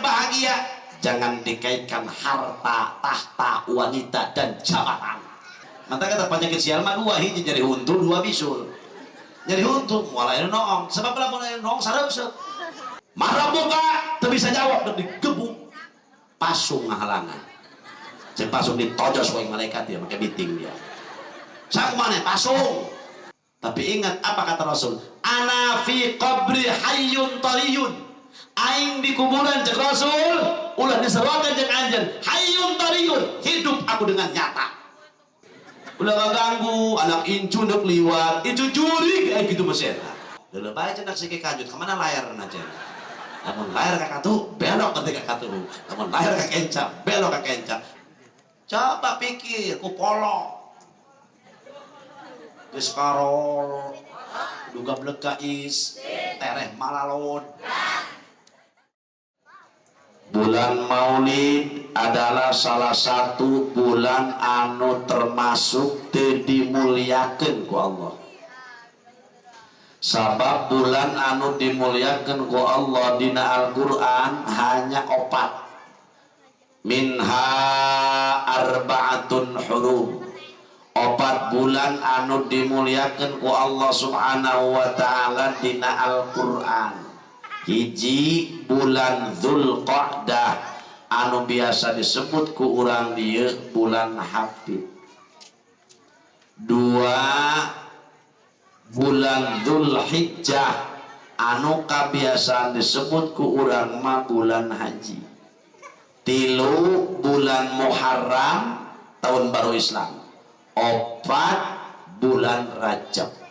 bahagia jangan dikaitkan harta, tahta, wanita dan jabatan. Maka kata penyakit sial mah dua, hiji jadi huntu, dua bisul. Jadi huntu mulai noong, sebab lah mulai noong sareuseut. Marah buka, teu bisa jawab dan digebuk. Pasung ngahalangan. Cek pasung ditojos wae malaikat dia pakai biting dia. Sakumane pasung. Tapi ingat apa kata Rasul? Ana fi qabri hayyun taliyun. Aing di kuburan cek Rasul, ulah diseruakan jeung anjeun. Hayyun taliyun, hidup aku dengan nyata. Ulah ganggu anak incu neuk liwat, incu jurig gitu mesin. Deuleu bae cenah sike kanjut, kemana layarna cenah. Lamun layar ka katu, belok ke katu. Lamun layar ka kencang, belok ka kencang. Coba pikir ku polo. Geus karol, duga blek kais, tereh malalon. Bulan Maulid adalah salah satu bulan anu termasuk dimuliakeun ku Allah. Sabab bulan anu dimuliakeun ku Allah dina Al-Qur'an hanya 4. Minha arba'atun hurum. 4 bulan anu dimuliakeun ku Allah Subhanahu wa taala dina Al-Qur'an. Hiji bulan Dzulqa'dah anu biasa disebut ku urang dieu bulan Hafid. 2 bulan Dzulhijjah anu kabiasaan disebut ku urang mah bulan haji. 3 bulan Muharram tahun baru Islam. 4 bulan Rajab.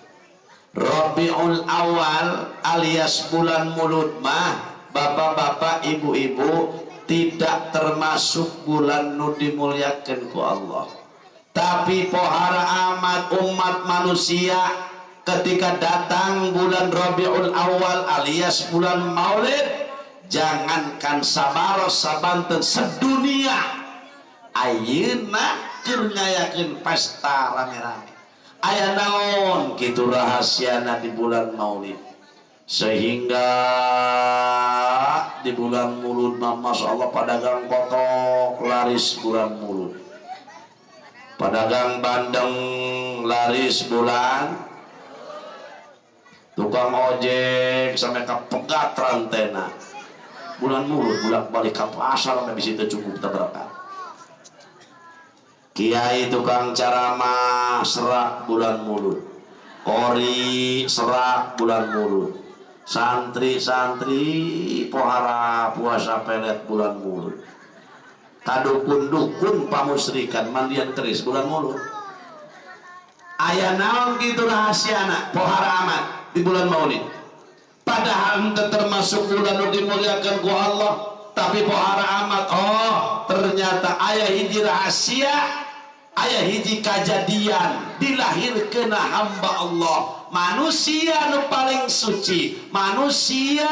Rabiul Awal alias bulan Mulud mah bapak-bapak ibu-ibu tidak termasuk bulan nu dimuliakeun ku Allah. Tapi pohara amat umat manusia ketika datang bulan Rabiul Awal alias bulan Maulid, jangankan sabaros sabanten sedunia ayeuna keur ngayakeun pesta rame-rame. Aya naon kitu rahasiana di bulan Maulid, sehingga di bulan Mulud mah Masya Allah padagang kotok laris bulan Mulud, padagang bandeng laris bulan, tukang ojek sampai ke pegat rantena bulan Mulud, bulan balik ke pasar sampai bisa cukup berapa. Kiai tukang caramah serak bulan Mulud, kori serak bulan Mulud, santri-santri pohara puasa pelet bulan Mulud, kadukun-dukun pamusrikan mandian keris bulan Mulud. Aya naon kitu rahasiana pohara amat di bulan Maulid, padahal itu termasuk bulan nu dimuliakeun ku Allah, tapi pohara amat ternyata aya hiji rahasia, aya hiji kajadian dilahirkeun hamba Allah, manusia anu paling suci, manusia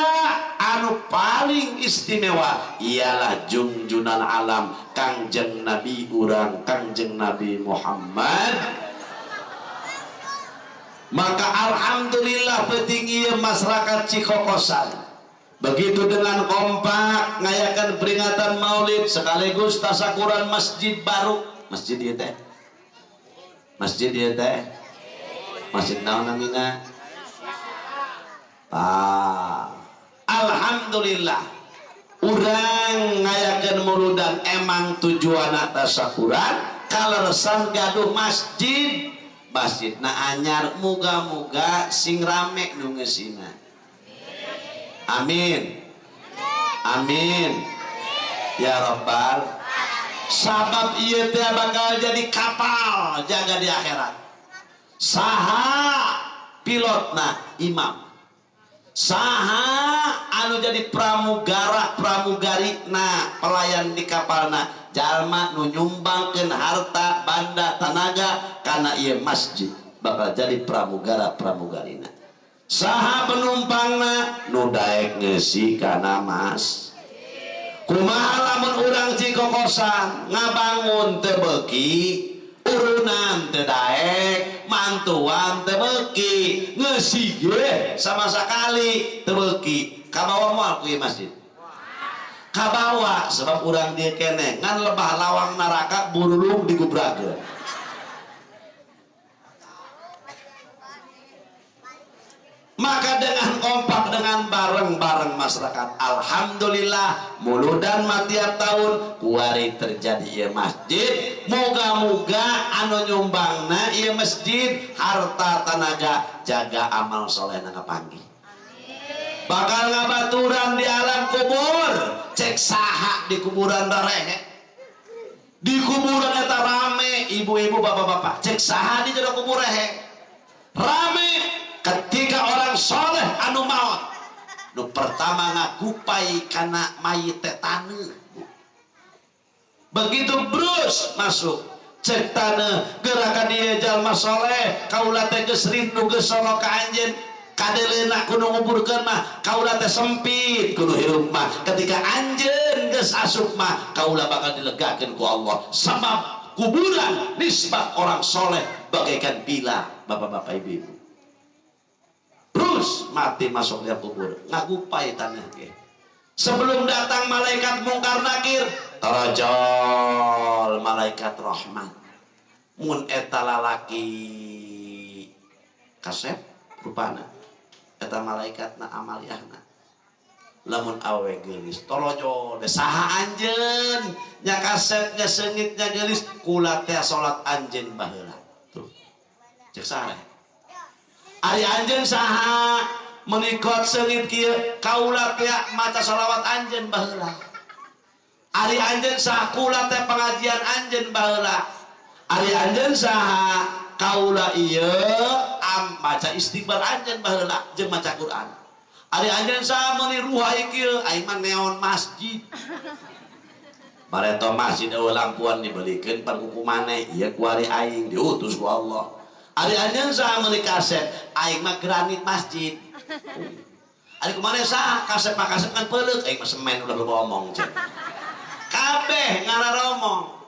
anu paling istimewa, ialah junjunan alam Kangjeng Nabi urang Kangjeng Nabi Muhammad. Maka alhamdulillah penting ieu masyarakat Cikokosan begitu dengan kompak ngayakan peringatan Maulid sekaligus tasakuran masjid baru. Masjid ieu teh, masjid ieu teh, masjid naon namina? Alhamdulillah urang ngayakeun muludan emang tujuanna tasakuran kaleresan gaduh masjid. Masjidna anyar, muga-muga sing rame nu ngeusina. Amin. Amin. Ya Rabbal. Sabab ieu teh bakal jadi kapal jaga di akhirat. Saha pilotna? Imam. Saha anu jadi pramugara pramugarina pelayan di kapalna? Jalma nu nyumbangkeun harta banda tanaga kana ieu masjid bakal jadi pramugara pramugarina. Saha penumpangna? Nu daek ngeusi kana mas. Kumaha lamun urang Cikokosan ngabangun teu beuki, urunan teu daek, mantuan teu beuki, ngeusi ge sama sakali teu beuki, ka bawah moal ku ieu masjid. kabawa sebab urang dia kene ngan lebah lawang neraka burulung digubrageun. Maka dengan kompak, dengan bareng-bareng masyarakat, alhamdulillah muludan matiap tahun kuari terjadi ieu masjid. Moga-moga anu nyumbangna ieu masjid harta tenaga jaga amal soleh ngapanggih. Bakal ngabaturan di alam kubur, cek saha di kuburan darehe. Di kuburan eta rame ibu-ibu bapak-bapak, cek saha di jero kubur rehe. Rame ketika orang soleh anu maut nu pertama ngagupai kana mayit taneuh. Begitu brus masuk cek taneuh gerakan dia jalma soleh kaula teh geus rindu geus solo ka anjeun kadeleuna kudu nguburkeun mah kaula teh sempit kudu hirup mah ketika anjeun geus asup mah kaula bakal dilegakeun ku Allah sebab kuburan nisbat orang soleh bagaikan bila bapak-bapak ibu-ibu. Terus mati masuk dia kubur ngagupai tanah ke. Sebelum datang malaikat mungkar nakir tarajal malaikat rahmat mun eta lalaki kasep rupana eta malaikatna amaliyahna lamun awe geulis torojo de saha anjeun nya kasep nya seungit nya geulis kula teh salat anjeun baheula tuh cek saha ari anjeun saha menikot seungit kieu kaula teh maca shalawat anjeun baheula. Ari anjeun saha kula teh pengajian anjeun baheula. Ari anjeun saha kaula ieu maca istighfar anjeun baheula jeung maca Quran. Ari anjeun saha meuni ruhai kieu aing mah neon masjid. Pareto masjid eueuh lampuan dibelikeun parkuku maneh ieu ku ari aing diutus ku Allah. Ari anjeun saha meuli kaset aing mah granit masjid. Ari kumaha saha kasep mah kasep kan peuleuk aing mah semen udah loba omong cek. Kabeh ngararomong.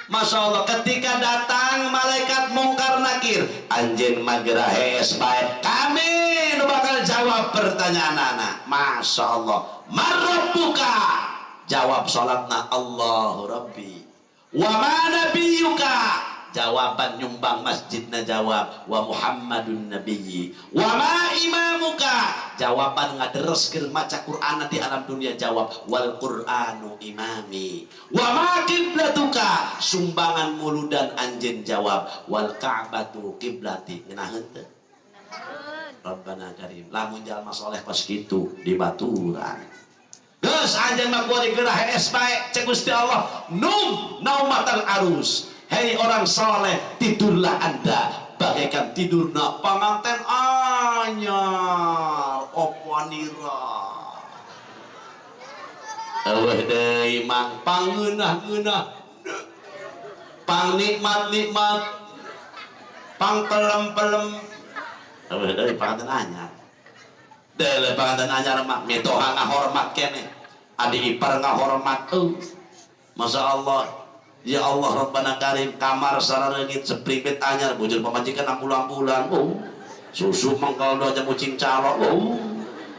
Masya Allah ketika datang malaikat mungkar nakir anjeun mah gerahes bae kami nu bakal jawab pertanyaan anak. Masya Allah marabbuka jawab salatna Allahu Rabbi wa ma nabiyuka jawaban nyumbang masjidna jawab wa Muhammadun nabiyyi wa ma imamuka jawaban ngadereskeun maca Qur'an di alam dunia jawab wal Qur'anu imami wa ma qiblatuka sumbangan muludan anjeun jawab wal ka'batu qiblati ngeunaheun teu Rabbana karim lamun jalma saleh pas kitu di baturan geus anjeun mah kuari gerah es bae cek Gusti Allah naumatal arus. Hei orang soleh, tidurlah anda bagaikan tidurna panganten anyar opanira. Eueuh deui mang pangeunah-ngeunah, pang nikmat-nikmat, pang pelem-pelem. Eueuh deui panganten anyar. Deuleu panganten anyar mah mitoha ngahormat keneh. Adi ipar ngahormat Masya Allah. Ya Allah Rabbana Karim kamar sarareungit sepripit anyar bujur pamajikan 60 bulan susu mengkal doa mucing calo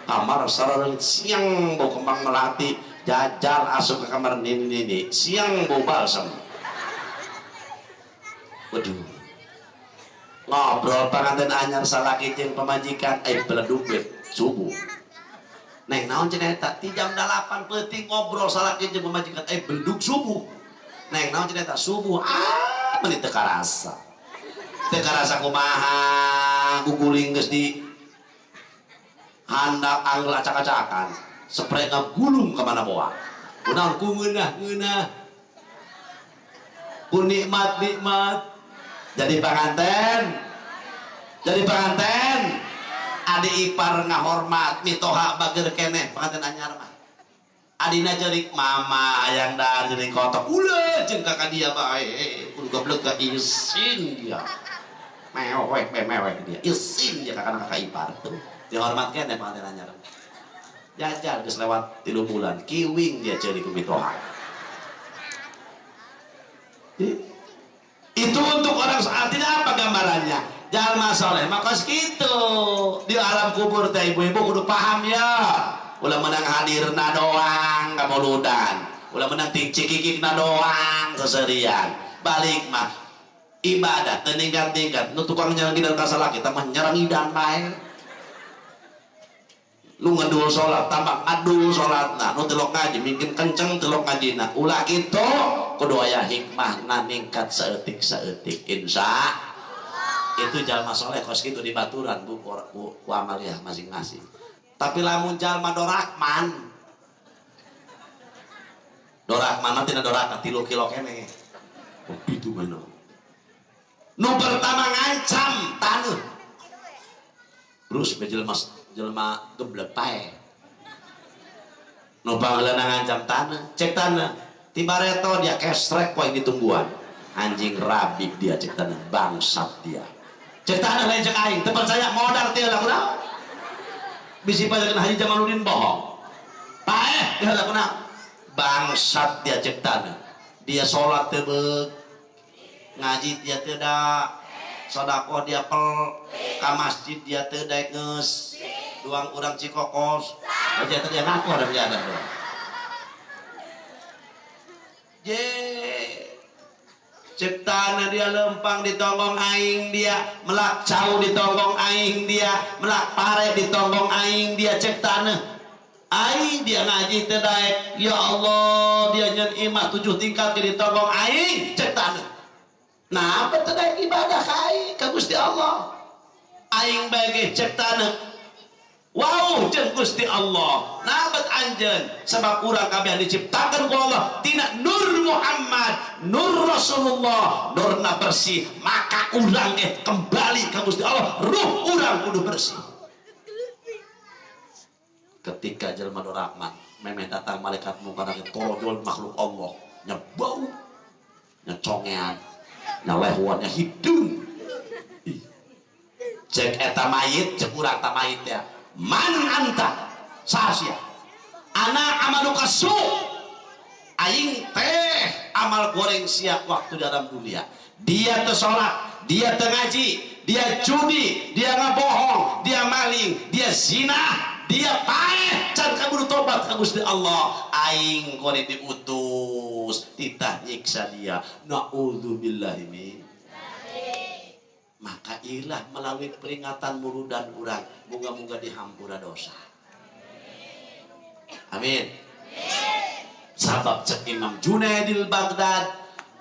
kamar sarareungit siang bau kembang melati jajal asup ke kamar nini siang bau balsam waduh ngobrol panganten anyar salaki jeung pamajikan beledug subuh neng naon cenah eta ti jam 8 peuting ngobrol salaki jeung pamajikan beledug subuh neng naon cenah eta subuh meuni teu karasa kumaha guguling geus di handak anggel acak-acakan spray ngagulung ka mana boa kunaon ku ngeunah-ngeunah ku nikmat-nikmat jadi panganten adi ipar ngahormat mitoha bager keneh panganten anyar mah adina jerik mama ayang dar jerik kotok ulah jeung ka dia bae kudu goblok ka isin dia mewek dia isin dia ka kakak ipar tuh dihormat keneh panganten anyar jajal geus lewat 3 bulan kiwing dia jerik ku mitoha itu untuk orang artinya apa gambarannya jalma soleh maka segitu di alam kubur teh ibu-ibu kudu paham ya ulah menang hadirna doang nggak mau mauludan ulah menang cikikikna doang seserian balik mah ibadah tingkat-tingkat nu tukang nyerang idan kasalaki tah mah nyerang idan bae lu ngedul sholat tambah adul sholatna nu telok ngaji mungkin kenceng telok ngajina ulah kitu kudu aya hikmahna ningkat saeutik-saeutik insya itu jalma soleh kos kitu di baturan bu amaliah masing-masing tapi lamun jalma dorakman nanti doraka 3 kilo kene itu mana nu pertama ngancam taneuh terus jelma geblek pae nu panggeleuna ngancam taneuh cek taneuh tibareto dia kesrek poe ditungguan anjing rabib dia cek taneuh bangsat dia cek taneuh lain cek aing teu percaya modal teh lah kunaon bisi pajakeun Haji Jamaluddin bohong pae dia lah kunaon bangsat dia cek taneuh dia sholat teu beug ngaji dia teu da sedekah dia pel ka masjid dia teu daek geus duang urang Cikokos aja teh dia ngaku ada biada doang je ciptana dia lempang di tonggong aing dia melak cau di tonggong aing dia melak pare di tonggong aing dia ciptana aing dia ngaji teh daek ya Allah dia nyen imah 7 tingkat di tonggong aing ciptana nah betul daek ibadah ka aing ka Gusti Allah aing bage ciptana wow jeung Gusti Allah nabat anjeun sebab urang kabeh diciptakan ku Allah tina nur Muhammad nur Rasulullah nurna bersih maka urang kembali ka Gusti Allah ruh urang kudu bersih ketika jelema dorahmat memeh datang malaikat mungkar torojol makhluk Allah nya bau nya congean nya lehwan nya hidung cek eta mayit cek urang ta mayit ya man anta sasia ana amaluka su aing teh amal goreng siap waktu dalam dunia dia teu salat dia teu ngaji dia judi dia ngabohong dia maling dia zina dia paeh can kaburu tobat ka Gusti Allah aing goreng diutus titah nyiksa dia naudzubillahi min maka ilah melalui peringatan muludan urang moga-moga dihampura dosa amin sabab cek Imam Junaidil Baghdad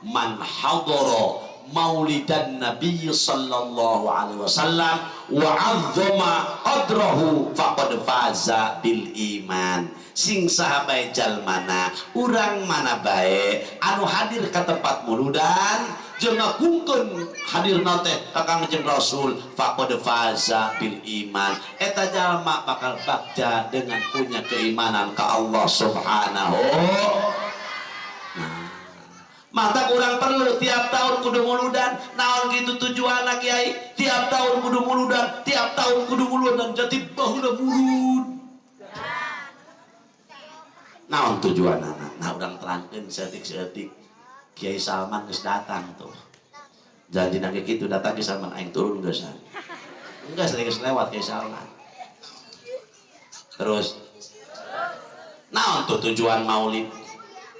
man hadara maulidan Nabi sallallahu alaihi wasallam wa 'azzama qadrahu faqad faza bil iman sing sahabat jalmana urang mana bae anu hadir ke tempat muludan jeung ngagungkeun hadirna teh ka Kangjeng Rasul faqad faza bil iman eta jalma bakal bagja dengan punya keimanan ka Allah Subhanahu mata kurang perlu tiap tahun kudu muludan naon gitu tujuanna kiai tiap tahun kudu muludan tiap tahun kudu muludan jadi baheula mulud naon tujuanna nah urang terangkeun seetik-seetik Kiai Salman geus datang tuh janji nage kitu datang Kiai Salman aing turun geus enggak sering geus lewat Kiai Salman terus naon tuh tujuan maulid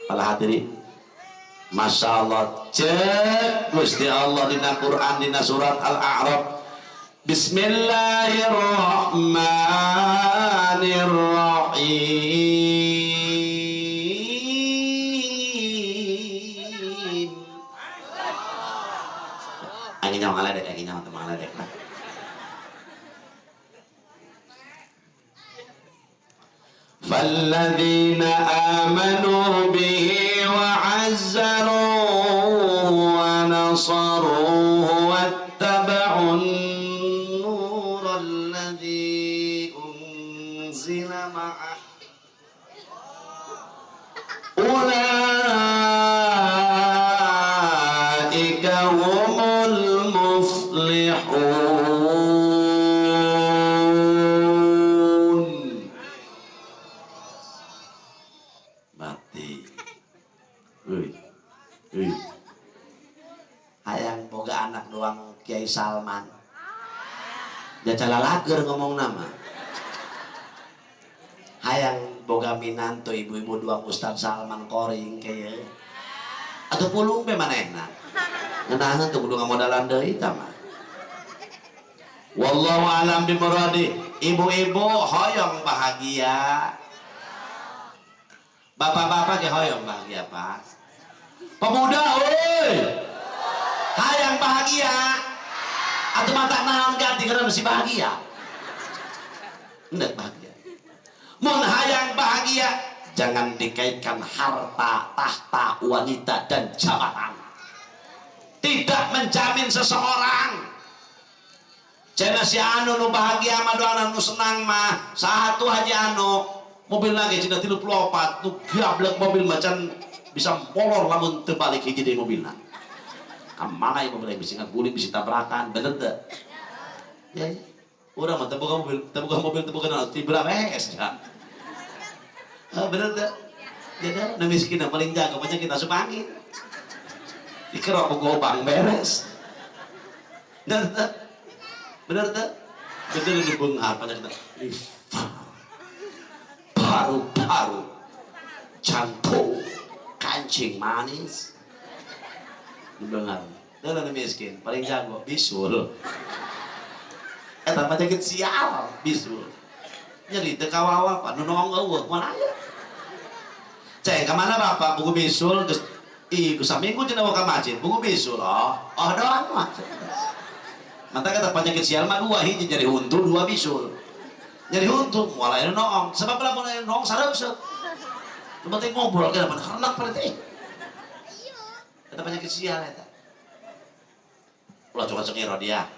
para hadirin Masya Allah cek Gusti Allah dina Quran dina surat Al-A'raf Bismillahirrahmanirrahim angin nyawa ngaledek angin nyawa teman ngaledek falladzina amanu bihi wa azzaruhu wa nasaruhu wattaba'un nural ladzi unzila ma'ah ulaika humul muflihun hayang boga anak doang Kiai Salman jacala lager ngomong nama hayang boga minanto ibu-ibu dua Ustaz Salman Koring kayak atau pulung be manehna ngenahan tuh kudu ngamodalan deui tah mah. Wallahu alam bimuradi. Ibu-ibu hoyong bahagia, bapak-bapak ge hoyong bahagia Pak. Pemuda euy hayang bahagia atau mata naon ganti karena masih bahagia hendak bahagia. Mun hayang bahagia jangan dikaitkan harta, tahta, wanita dan jabatan. Tidak menjamin seseorang. Cenah si anu nu bahagia mah doana nu senang mah satu haji anu mobil lagi cenah 34 nu gablek mobil macan bisa molor lamun teu balik hiji deui mobilna. Kamana ieu mobil bisa nguling bisa tabrakan bener teu? Ya. Urang mah teu boga mobil, teu boga naon tibra es ya. Bener teu? Jadi nu miskin paling jago banyak kita supangin. Dikerok gobang beres. Bener teu? Bener teu? Bener di beunghar banyak kita. Paru-paru jantung kancing manis dibengar dan miskin paling jago bisul eta penyakit sial bisul nyeri teu kawawa apa nu nongol eueuh mana aya cek ka mana bapak buku bisul geus ieu saminggu cenah ka masjid buku bisul doang mah mata kata penyakit sial mah dua hiji nyeri huntu dua bisul nyeri huntu moal aya noong sebab lamun aya noong sareuseup nu penting ngobrol ke depan karena berarti eta penyakit sial eta ulah coba cengiro dia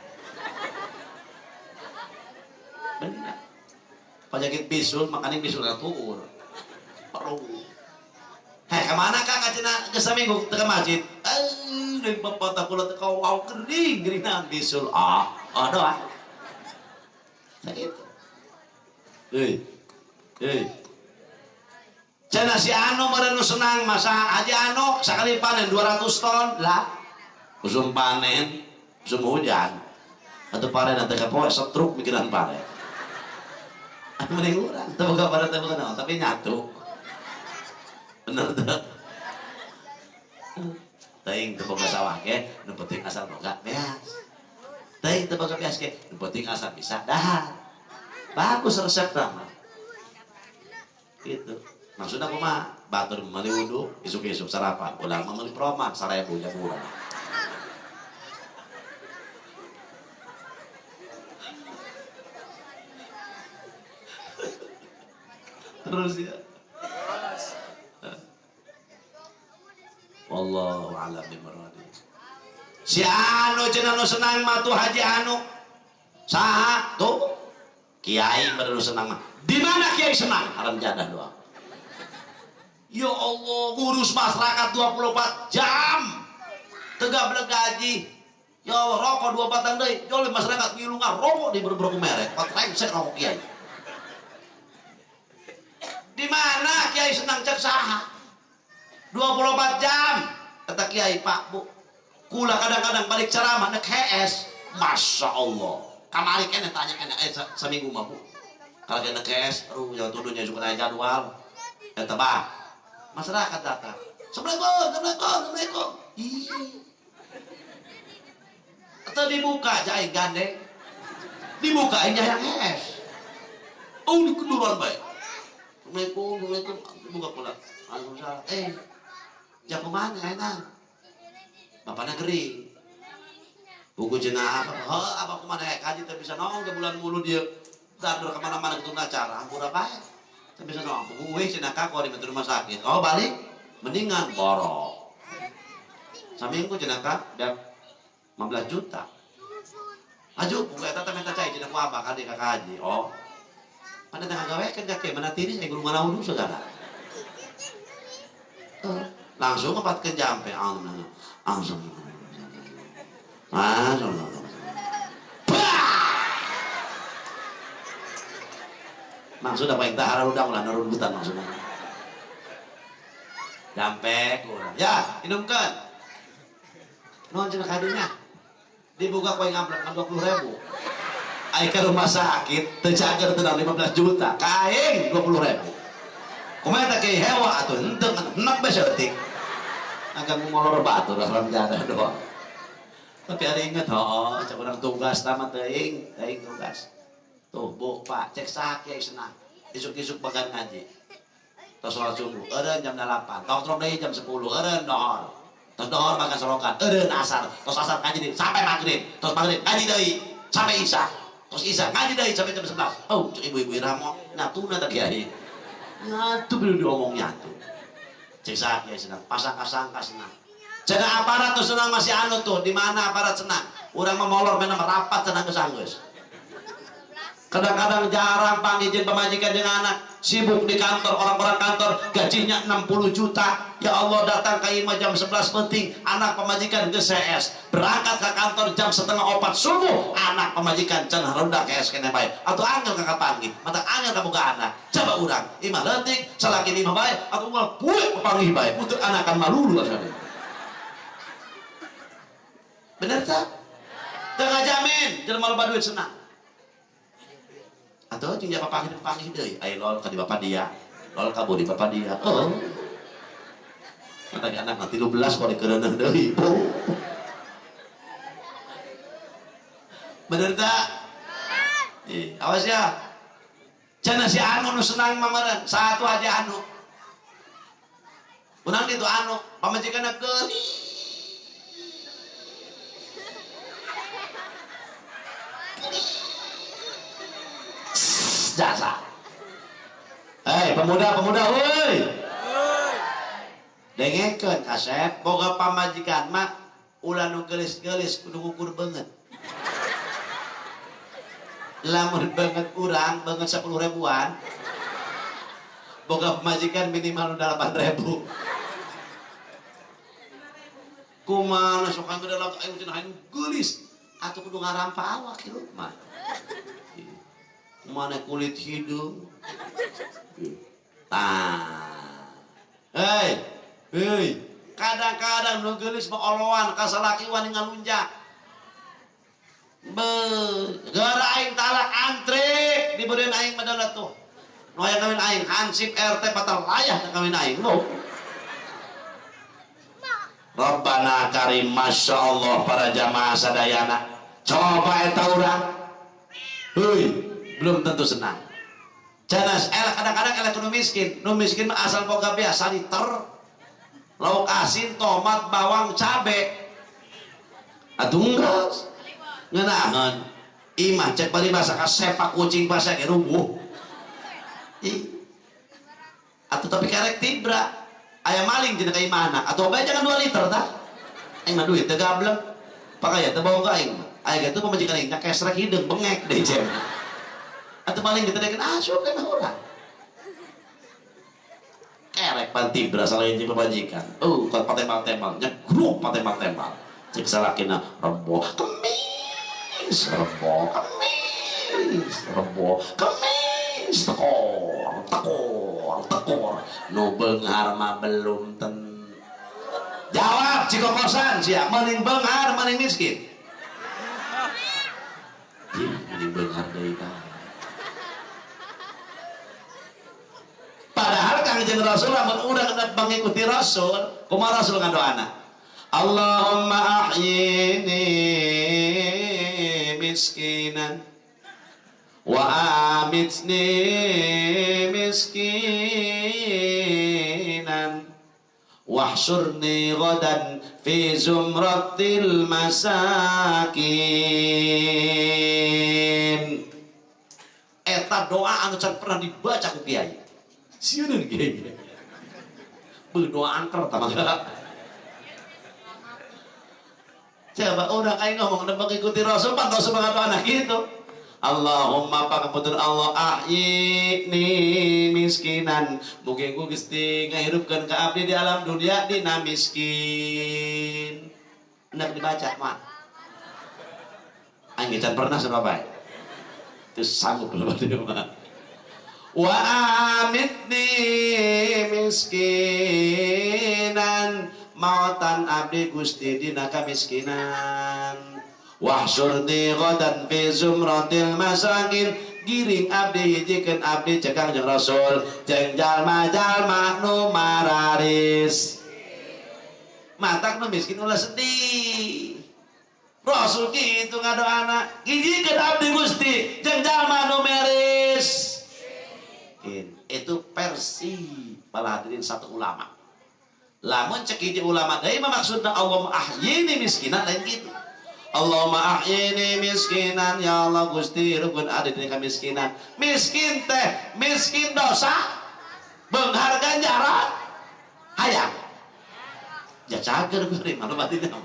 bener penyakit bisul makanya bisulna tuur perlu kemana kang ajeuna geus saminggu teu ka masjid deui bapak kula teu wow gering naon bisul doang sakitu cenah si anu meureun nu senang masa haji anu sakali panen 200 ton lah usum panen usum hujan atuh pare nanti kapoe setruk mikiran pare atuh mending urang teu boga pare teu boga naon tapi nyatu bener teu teuing teu boga sawah ge nu penting asal boga beas teuing teu boga beas ge nu penting asal bisa dahar bagus resepna mah gitu. Maksudnya aku mah batur meuli wudu isuk-isuk sarapan ulah meuli promak 1000 jam bulan terus ya wallahu a'lam bimuradi. Si anu cenah nu senang mah tuh haji anu saha tuh kiai baru senang mah di mana kiai senang haram jadah doang. Ya Allah, ngurus masyarakat 24 jam. Tegak beleg gaji. Ya Allah, rokok 2 batang deui. Jole masyarakat ngilungan rokok di beberapa merek. Patrengsek rokok kiai. Di mana kiai senang cek saha? 24 jam. Kata kiai, Pak, Bu. Kula kadang-kadang balik ceramah nek HS. Masya Allah. Kamari kene tanya kene seminggu mah Bu. Kalau kene HS, jangan tuduhnya suka tanya jadwal. Eta bah. Masyarakat datang. Assalamualaikum. Atau dibuka jahit gandeng. Dibuka aja yang es. Di keduran baik. Assalamualaikum. Dibuka pula. Waalaikumsalam. Jak kemana enak? Bapak negeri. Buku jenah apa? Apa kemana kaji tak bisa nong ke bulan mulu dia. Dan kemana-mana itu acara. Ampura baik. Tapi sana gue cenah kako di rumah sakit. Balik mendingan borok. Saminggu cenah kak dap 15 juta. Aju gue eta teh minta cai cenah ku abah ka kakak haji. Pada tengah gawekeun kakek mana tiri saya guru mana wudu segala. Langsung ngepatkeun jampe. Langsung. Maksud apa yang tahara udang ulah nurun hutan maksudnya. Jampe kurang. Ya, minumkan. Non cenah kadunya. Dibuka koin amplop 20.000. Ai ke rumah sakit teu cager teu 15 juta. Kaing 20.000. kumaha teh hewa atuh henteu enak bae seutik akan ngolor batu dalam jadah doang tapi ada inget cek orang tugas tamat teuing tugas tuh bu pak cek sakit senang isuk-isuk bagan ngaji terus sholat subuh eureun jam 8 tongkrong deui jam 10 eureun dohor terus dohor makan sorokan eureun asar terus asar ngaji deui sampai maghrib terus maghrib ngaji deui sampai isya terus isya ngaji deui sampai jam 11 oh cek ibu-ibu irama natuna teh kiai nyatu belum diomong nyatu cek sakit senang pasang-pasangka senang cenah aparat tuh senang masih anu tuh di mana aparat senang urang memolor menang rapat senang geus kadang-kadang jarang pangizin pemajikan jeung anak sibuk di kantor orang-orang kantor gajinya 60 juta ya Allah datang ke imah jam 11 penting anak pemajikan geus CS berangkat ke kantor jam 3:30 subuh anak pemajikan cenah rendah ke SKN bae atuh angel kakak panggih mata angel kamu ke anak coba urang imah leutik salaki imah bae atuh unggal pueu papanggih bae untuk anakan malulu asana bener tak? Tengah jamin jelema loba duit senang atau jeung papanggih deui ai lol ka di bapak dia lol ka di bapak dia oh mata anak nanti 13 kali kereuneuh deui bener tak? Awas ya cenah si anu nu senang mameureun satu aja anu urang ditu anu pamajikanna geulis jasa. Pemuda, woi. Dengekeun Asep, boga pamajikan mah ulah nu geulis-geulis kudu ngukur beungeut. Lamun beungeut urang, beungeut 10 ribuan. Boga pamajikan minimal 8.000. Kumaha sok anggeun dalam ayo cenah geulis atuh kudu ngarampa awak kieu mah. Mana kulit hidung hei kadang-kadang nu geulis mah oloan ka salakiwan ngalunjak gara aing talak antri dibeureun aing madalah tuh nu aya kawin aing hansip RT patal layah kawin aing lo Rabbana karim masya Allah para jamaah sadayana coba eta urang heuy belum tentu senang canas kadang-kadang elek nu miskin mah asal boga biasa liter lauk asin tomat bawang cabe atuh geus ngeunaheun imah cek bari basa ka sepak kucing basa ge rubuh atuh tapi karek tibra aya maling dina ka imahna atuh bae jangan 2 liter tah aing mah duit teu gablek pakaya teu bawa ka aing aya kitu pamajikan aing nya kesrek hideung bengek deui cem atau paling ditedekin asup kan orang kerek panti berasal dari pemajikan kan patembal-tembal nyegruk patembal-tembal cek salakina rebo kemis tekor nu beunghar mah belum jawab ciko kosan sia mending beunghar mending miskin mending beunghar deui padahal Kangjeng Rasul lamun urang mengikuti Rasul kumaha Rasul ngadoana Allahumma ahyini miskinan wa amitni miskinan wahsyurni ghadan fi zumratil masakin eta doa anu can pernah dibaca ku kiai sieun kiai berdoa angker tamaga coba orang aing ngomong dan mengikuti Rasul pantas semangat anak gitu Allahumma pangapunten Allah ahyini miskinan mugi ku Gusti ngahirupkeun ka abdi di alam dunia dina miskin hendak dibaca mah aing can pernah sama bae teu sanggup lho dia mah wa amitni miskinan mautan abdi Gusti dina kamiskinan wahsyurni ghadan fi zumratil masakin giring abdi hijikeun abdi cekang jeung Rasul jeung jalma-jalma nu mararis matak nu miskin ulah sedih Rasul kitu ngadoana hijikeun abdi Gusti jeung jalma nu meres itu versi para hadirin satu ulama lamun cek hiji ulama deui maksudna Allahumma ahyini miskinan lain gitu Allahumma ahyini miskinan ya Allah Gusti rukun ada di kemiskinan miskin teh miskin dosa beunghar ganjaran hayang ya cager beureum mah batinna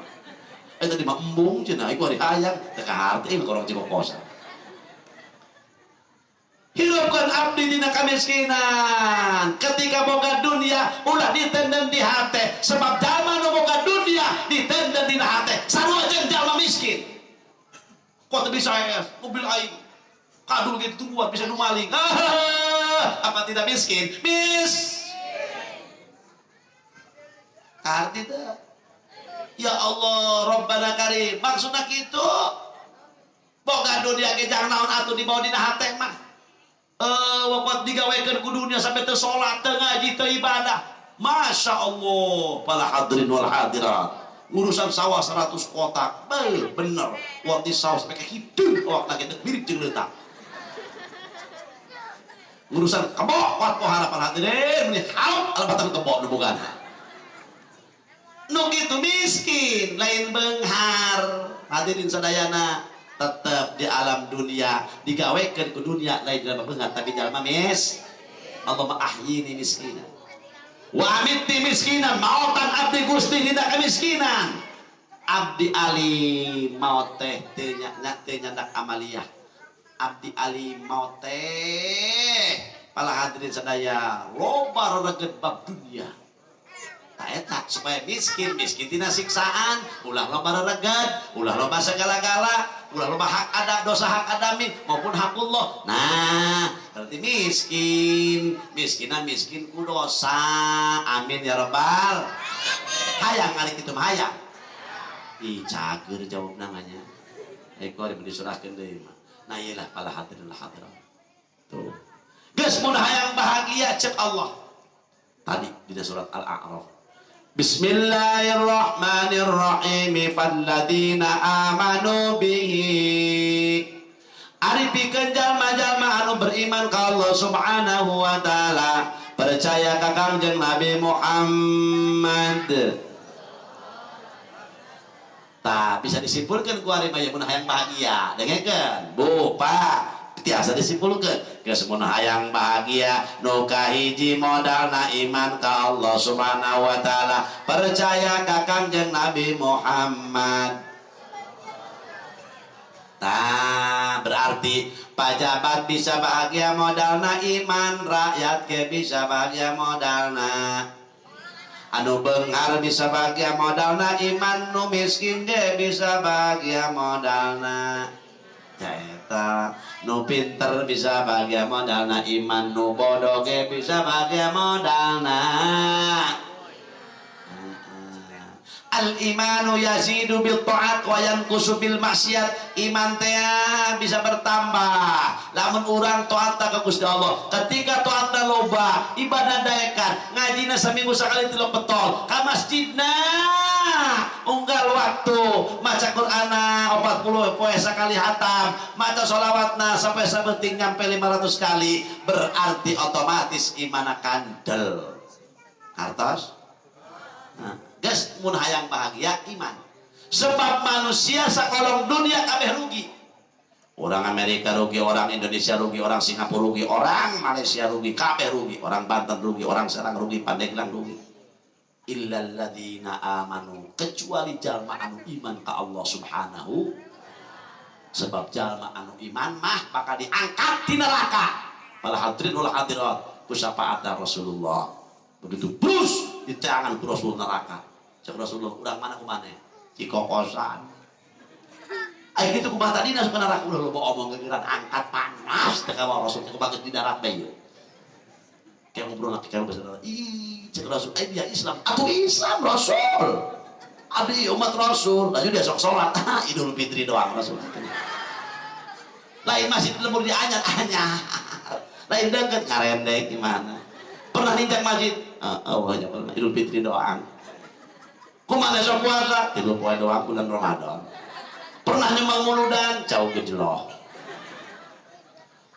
eta di mah embung cenah ieu ari hayang teu kaharti ieu korong cikokosa hidupkan abdi dina kamiskinan ketika boga dunia ulah ditenden di hate sebab jalma nu boga dunia ditenden dina hate sarua jeung jalma miskin kok teu bisa mobil aing kadul gitu buat bisa nu maling apa tidak miskin arti teh ya Allah Rabbana Karim maksudna kitu boga dunia ge jangan naon atuh dibawa dina hate mah wapat digawekeun ku dunia sampai teu salat teu ngaji teu ibadah Masya Allah para hadirin wal hadirat urusan sawah 100 kotak bener waktu sawah sampai ke hidung waktu lagi mirip jeung leutak urusan kebok kuat pohara para hadirin meni halap albatang kebok nu bogan nu kitu miskin lain beunghar hadirin sadayana tetap di alam dunia digawekeun ku dunia lain dalam beunghar tapi jalma Allahumma ahyini miskinan wa amitni miskinan maotan abdi Gusti dina kamiskinan abdi ali maot teh teu nyandak amaliyah abdi ali maot teh para hadirin sadaya loba rereged bab dunia tak etak supaya miskin tina siksaan ulah loba rereged ulah loba segala-gala ulah loba hak ada dosa hak adami maupun hakullah nah berarti miskinan miskin ku dosa amin ya rabbal hayang ari kitu mah hayang ih cager jawab namanya ekor disurahkeun deui mah nah iyalah pala hadirin hadirat tuh geus mun hayang bahagia cek Allah tadi di surat Al-A'raf Bismillahirrahmanirrahim falladzina amanu bihi aripikeun jalma-jalma anu beriman ka Allah Subhanahu wa taala percaya ka Kangjeng Nabi Muhammad tah bisa disimpulkeun ku ari mah mun hayang bahagia dengekeun Bu Pak tiasa disimpulkeun geus mun hayang bahagia nu kahiji modalna iman ka Allah Subhanahu wa taala percaya ka Kangjeng Nabi Muhammad tah berarti pajabat bisa bahagia modalna iman rakyat ke bisa bahagia modalna anu beunghar bisa bahagia modalna iman nu miskin ge bisa bahagia modalna eta nu pinter bisa bahagia modalna iman nu bodoh ge bisa bahagia modalna al imanu yazidu bil ta'at wa yanqusu bil maksiat iman teh bisa bertambah lamun urang taat ka Gusti Allah ketika taatna loba ibadah daekan ngajina saminggu sakali 3 petol ka masjidna unggal waktu maca Qur'ana 40 poe sakali hatam maca sholawatna sampai sabeting nyampe 500 kali berarti otomatis imana kandel hartos nah geus mun hayang bahagia iman sebab manusia sakolong dunia kabeh rugi orang Amerika rugi orang Indonesia rugi orang Singapura rugi orang Malaysia rugi kabeh rugi orang Banten rugi orang Serang rugi Pandeglang rugi illal ladzina amanu kecuali jalma anu iman ka Allah Subhanahu sebab jalma anu iman mah bakal diangkat di neraka para hadirin wal hadirat ku syafaat Rasulullah begitu terus diteangan ku Rasul neraka cek Rasulullah urang mana kumane cikokosan ayo gitu ku tadi na suka neraka udah loba omong kegiran angkat panas teh ka Rasul ku bageut di darat bae kayak ngobrol lagi kayak bahasa ih cek Rasul dia Islam atau Islam Rasul abdi umat Rasul lalu dia sok sholat Idul Fitri doang Rasul lain masjid lemur di anyar-anyar, lain deket ngarendek gimana. Pernah ninjak masjid, hanya pernah Idul Fitri doang. Kumaha sok puasa? 3 poe doang bulan Ramadan. Pernah nyembang muludan, jauh gejloh.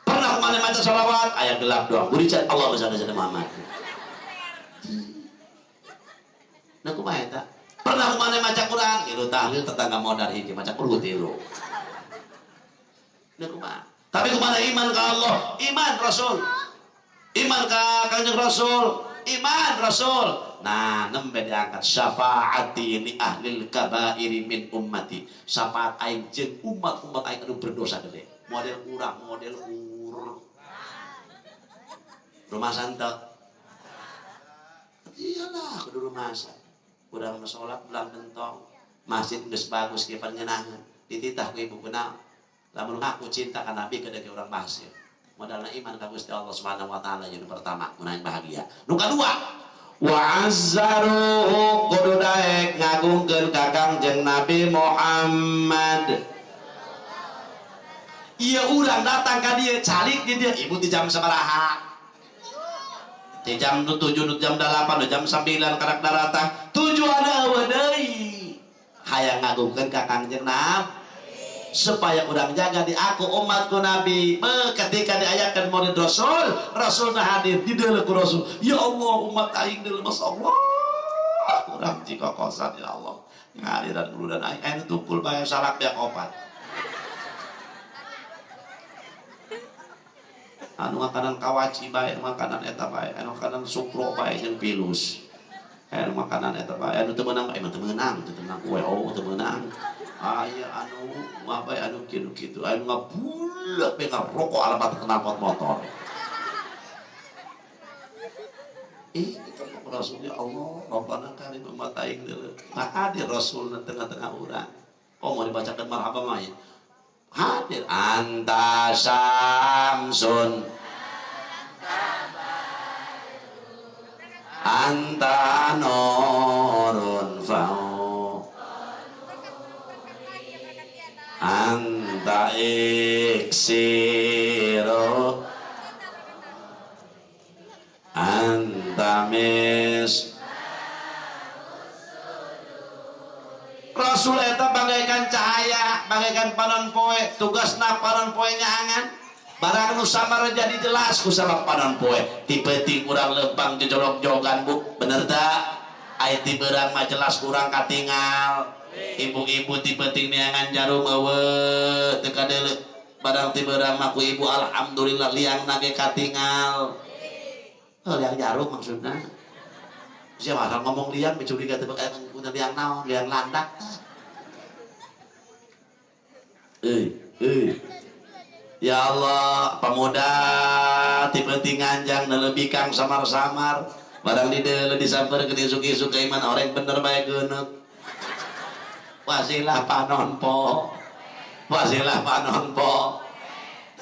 Pernah kumaha maca sholawat, ayat gelap doang. Burican Allah besar dari Muhammad. Nah kumaha eta? Pernah kumaha maca Quran, ieu tahlil tetangga modal hiji maca Quran tilu. Nah kumaha? Tapi kumaha iman ka Allah, iman Rasul. Iman ka Kanjeng Rasul, iman Rasul. Nah, nembe diangkat syafaati li ahlil kabairi min ummati. Syafaat aing jeung umat-umat aing anu berdosa gede. Model urang, model rumah santa. Iyalah kudu rumah santa. Urang salat belang gentong. Masjid geus bagus kieu panjenengan. Dititah ku ibu kenal. Lamun ngaku cinta ka Nabi kada ke urang masjid. Modalna iman ka Gusti Allah Subhanahu wa taala yang pertama, munahan bahagia. Nu kadua, wa azzaruhu kudu daek ngagungkeun ka Kangjeng Nabi Muhammad. Ieu urang datang ka dieu calik di dieu ibu di jam sabaraha? Di jam 7, jam 8, jam 9 karak datang. Tujuan eueuh deui. Hayang ngagungkeun ka Kangjeng Nabi. Supaya orang jaga di aku umatku Nabi. Ketika diayatkan maulid Rasul, Rasulna hadir di dalam Rasul. Ya Allah umat aing deuleu Masya Allah. Urang jika kosan ya Allah. Ngaliran dulu dan aing tukul bae salak biak opat. Anu makanan kawaci bae, makanan eta bae, anu makanan sukro bae jeung pilus. Anu makanan eta bae, anu teu meunang, teu meunang, teu meunang kue, teu meunang. Aya anu apa anu kitu anu ngabulak pe ngarokok alamat knalpot motor. Kita Rasulnya Allah Rabbana karim umat aing deuleu. Hadir Rasulna tengah-tengah urang. Mau dibacakan marhaba mah ya. Hadir anta syamsun anta nurun fa'u anta iksiru anta mis. Rasul eta bagaikan cahaya, bagaikan panon poe. Tugasna panon poe nyaangan. Barang nu samar jadi jelas ku sabab panon poe. Tipe-tipe urang leumpang jejolok jogan bu, bener tak? Aya ti beurang mah jelas kurang katingal. Ibu-ibu ti penting neangan jarum eueuh teu kadeuleu. Barang ti beurang mah ku ibu alhamdulillah liangna ge katingal. Liang jarum maksudna. Siapa asal ngomong liang mencuriga teu punya liang naon, liang landak. Ya Allah, pemuda ti penting anjang lebih kang samar-samar. Barang di deuleu disampeurkeun isuk-isuk ka iman orang bener bae geuneuh. Wasilah panon po, wasilah panon po.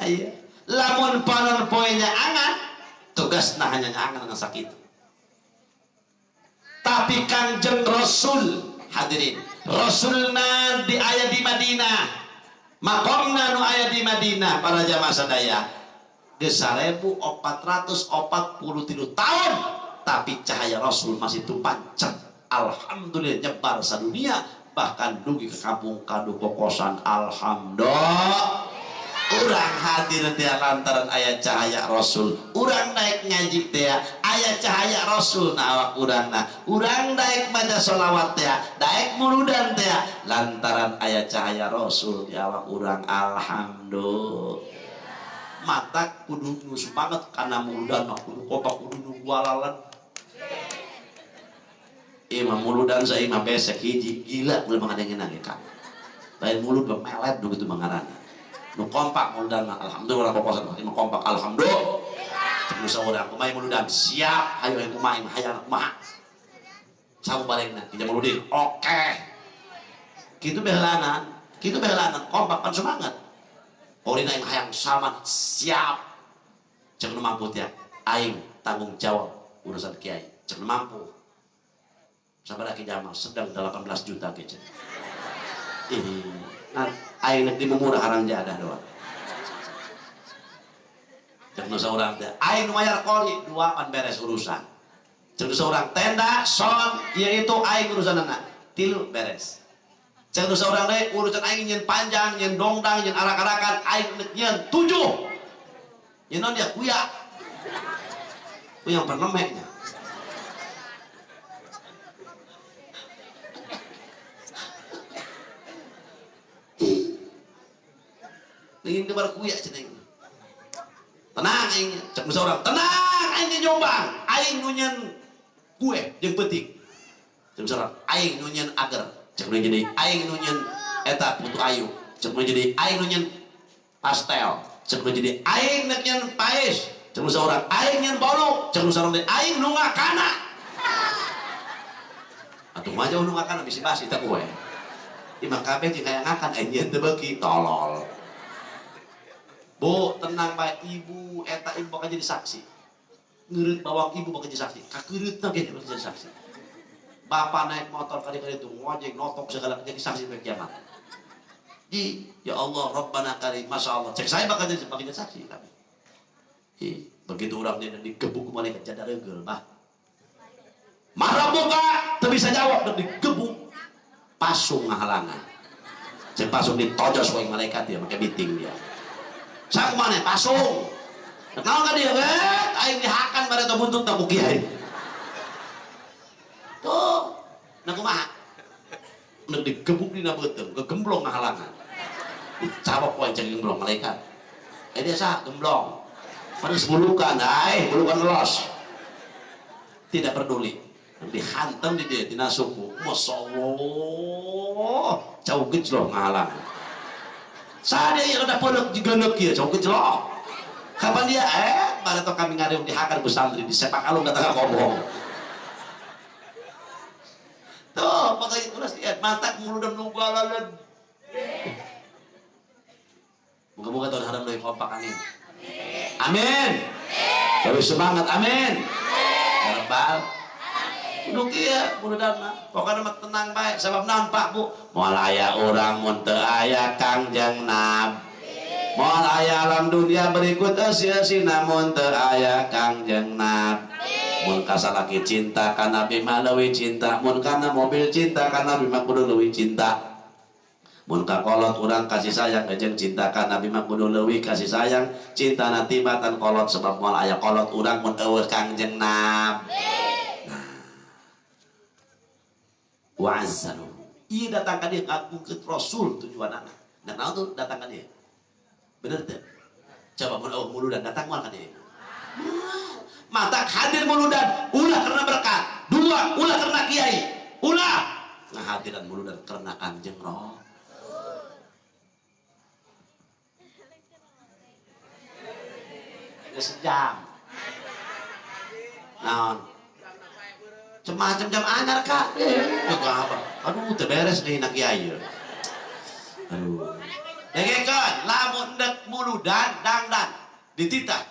Ayo, lamun panon poenya angan, tugasna hanya angan dengan sakit. Tapi Kangjeng Rasul hadirin, Rasulna di aya di Madinah, makomna nu aya di Madinah para jamaah sadaya geus 1443 tahun, tapi cahaya Rasul masih tumpancep. Alhamdulillah nyebar sadunia. Bahkan dugi ke kampung kadu kokosan. Alhamdulillah urang hadir dia lantaran ayat cahaya Rasul. Urang naik ngaji dia ayat cahaya Rasul na awak urang na. Urang naik baca sholawat dia naik muludan dia lantaran ayat cahaya Rasul di awak urang. Alhamdulillah mata kudu nus banget karena muludan mah kudu kopak kudu nunggualalan. Imam muludan saya imam besek hiji gila boleh mengadengin lagi kan lain mulut memelet begitu mengarana nu kompak muludan mah alhamdulillah pokoknya imam kompak alhamdulillah terus orang kumai muludan siap ayo yang kumai hayang kumaha sabu balikna kita muludin oke kitu behelanan kompak kan semangat orina yang hayang sama siap cek nu mampu ya aing tanggung jawab urusan kiai cek nu mampu sabar aki Jamal sedang 18 juta kecil. Nah, aing di murah harang jadah doang. cek nu saurang teh aing nu mayar koli dua pan beres urusan cek nu saurang tenda son ieu itu aing urusanana tilu beres cek nu saurang deui urusan aing nyeun panjang nyeun dongdang nyeun arak-arakan aing nyeun 7 nyeun naon dia kuya yang pernemeknya ingin kebar kuya ceneng tenang aing cek nu saurang tenang aing nyombang aing nu nyeun kue jeung peuting cek nu saurang aing nu nyeun ager cek nu jadi aing nu nyeun eta putu ayu cek nu jadi aing nu nyeun pastel cek nu jadi aing nu nyeun paes cek nu saurang aing nyeun bolu cek nu saurang teh aing nu ngakana atuh mah jauh nu ngakana bisi basi teh kue imah kabeh jeung aya ngakan aing nyeun teu beuki tolol. Bu, tenang baik ibu, eta ibu bakal jadi saksi. Ngerit bawang ibu bakal jadi saksi. Kakereutna ge bakal jadi saksi. Bapak naik motor kali-kali itu ngojek notok segala jadi saksi sampai kiamat. Ya Allah, Rabbana karim, Masya Allah. Cek saya bakal jadi saksi kami. Begitu orang dia digebuk malaikat jada regel, bah. Marah buka, tak bisa jawab dan digebuk. Pasung ngahalangan. Cek pasung ditojos wae malaikat dia pakai biting dia. Saya kemana? Pasung. Kenal nggak dia? Aing dihakan pada buntut tak kiai. Tuh, nak kumaha? Nak digebuk di nabeuteuh, kegemblong ngahalangan. Dicabok wae ceng gemblong malaikat. Dia sah gemblong. Pada sebulukan, bulukan los. Tidak peduli. Dihantam di dia, tina suku. Masya Allah, jauh gejlong ngahalangan. Sada ieu kada peuleuh digeuneup kieu jauh gejlong. Kapan dia pada to kami ngareung dihakan ku santri di sepak alung datang kobong. Tuh, pakai ulas lihat matak muludam nu galaleun. Moga-moga tahun hadam leuwih kompak amin. Amin. Terus semangat amin. Rabbal kudu kieu mudah-mudahan pokokna mah tenang bae sabab naon Pak Bu moal aya urang mun teu aya Kangjeng Nabi moal aya alam dunia berikut sia-sia mun teu aya Kangjeng Nabi mun kasalaki cinta ka Nabi mah leuwih cinta mun kana mobil cinta ka Nabi mah kudu leuwih cinta mun ka kolot urang kasih sayang jeung cinta ka Nabi mah kudu leuwih kasih sayang cinta natibatan kolot sebab moal aya kolot urang mun eueuh Kangjeng Nabi wa'azzaru iya datang ke dia ngaku ke Rasul tujuan anak dan tahu tuh datang ke dia bener tuh coba mulu dan datang mal ke dia mata hadir mulu dan ulah karena berkat dua ulah karena kiai ulah ngahadiran mulu dan karena Kangjeng Rasul sejam naon macam-macam anyar kak apa aduh terberes nih nak kiai aduh dengekeun lamun dek muludan dangdan dititah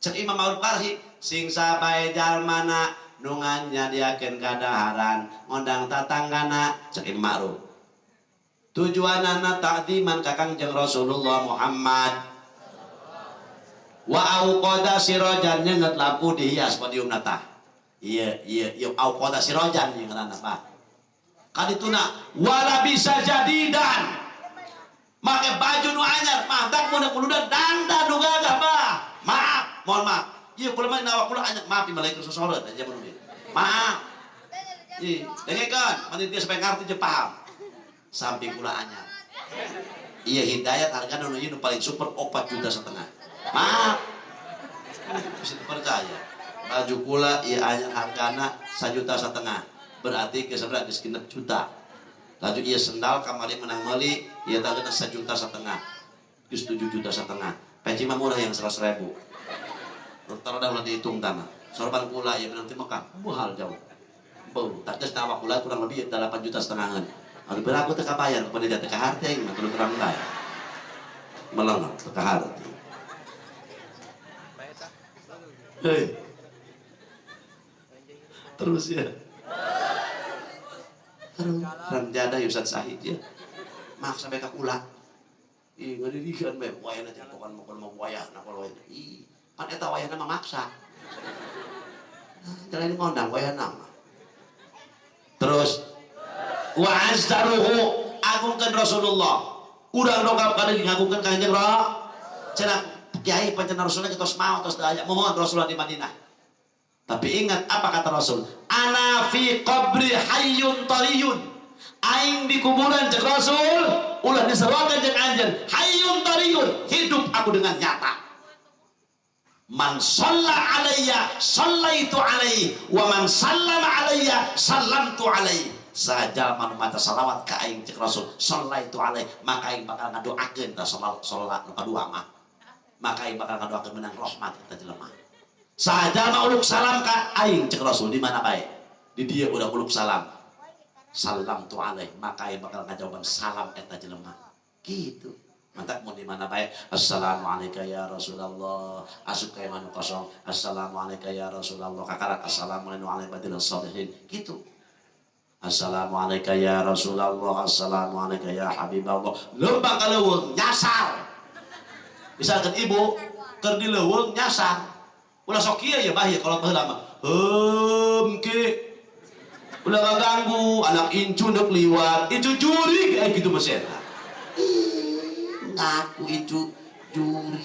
cek Imam Ma'ruf Qarhi sing sabae jalmana nu nganyadiakeun kadaharan ngondang tatanggana cek Imam Ma'ruf tujuanana ta'dziman ka Kangjeng Rasulullah Muhammad wa auqada sirajan nyeungeut lampu dihias podiumna tah iya auqada sirajan yang ngaranna Pak kadituna wala bisa jadidan make baju nu anyar mantap mun kuludan dangdan nu gagah Pak maaf mohon maaf ieu kula mah nawa kula anyar maaf di malaikat sosorot aja mun maaf ih dengekeun panitia supaya ngarti jeung paham samping kula anyar iya hidayat hargana nu ieu nu paling super 4,5 juta maaf bisa dipercaya baju kula iya anyar hargana 1,5 juta berarti kesebelah geus 6 juta laju iya sendal kamari menang meuli iya tagena 1,5 juta geus 7,5 juta peci mah murah yang 100.000 dokter udah mulai dihitung tanah sorban kula iya menang ti Mekah buhal jauh bau tak geus nawa kula kurang lebih 8,5 juta anu beraku teu kabayar kepada dia teu kaharti aing mah terus terang bae melengah teu kaharti hei terus ya Ram jada Ustaz Sahid ya maaf sampai ke kula ih ngadidikan bae wayana jantokan mau wayah na kalau ih kan eta wayahna memaksa. Jalan ngondang wayahna. Terus wa azzaruhu agungkeun Rasulullah. Urang dongkap kada ngagungkeun Kanjeng Rasul. Cenah kiai panjenengan Rasulullah kitos mau tos aya mohon Rasulullah di Madinah. Tapi ingat apa kata Rasul? Ana fi qabri hayyun tariyun. Aing di kuburan cek Rasul, ulah diseruakeun jeung anjeun, hayyun tariyun, hidup aku dengan nyata. Man shalla alayya shallaitu alaihi wa man sallama alayya sallamtu alaihi. Saja manu maca salawat ka aing cek Rasul, shallaitu alaihi, maka aing bakal ngadoakeun ta salat nu kadua mah. Maka aing bakal ngadoakeun menang rahmat eta jelema. Saja mah uluk salam ka aing cek Rasul di mana bae. Di dia udah uluk salam. Salam tu alaih, maka aing bakal ngajawaban salam eta jelema. Gitu. Mantap mau di mana baik. Assalamualaikum ya Rasulullah. Asup kayak manu kosong. Assalamualaikum ya Rasulullah. Kakarak assalamualaikum warahmatullahi wabarakatuh. Gitu. Assalamualaikum ya Rasulullah. Assalamualaikum ya Habiballah. Lembang kaleuweung nyasar. Misalkan ibu keur di leuweung nyasar. Ulah sok kieu ya bahaya kalau baheula mah. Ke. Ulah ngaganggu anak incu neuk liwat. Incu jurig aya kitu mah eta. Ngaku itu juri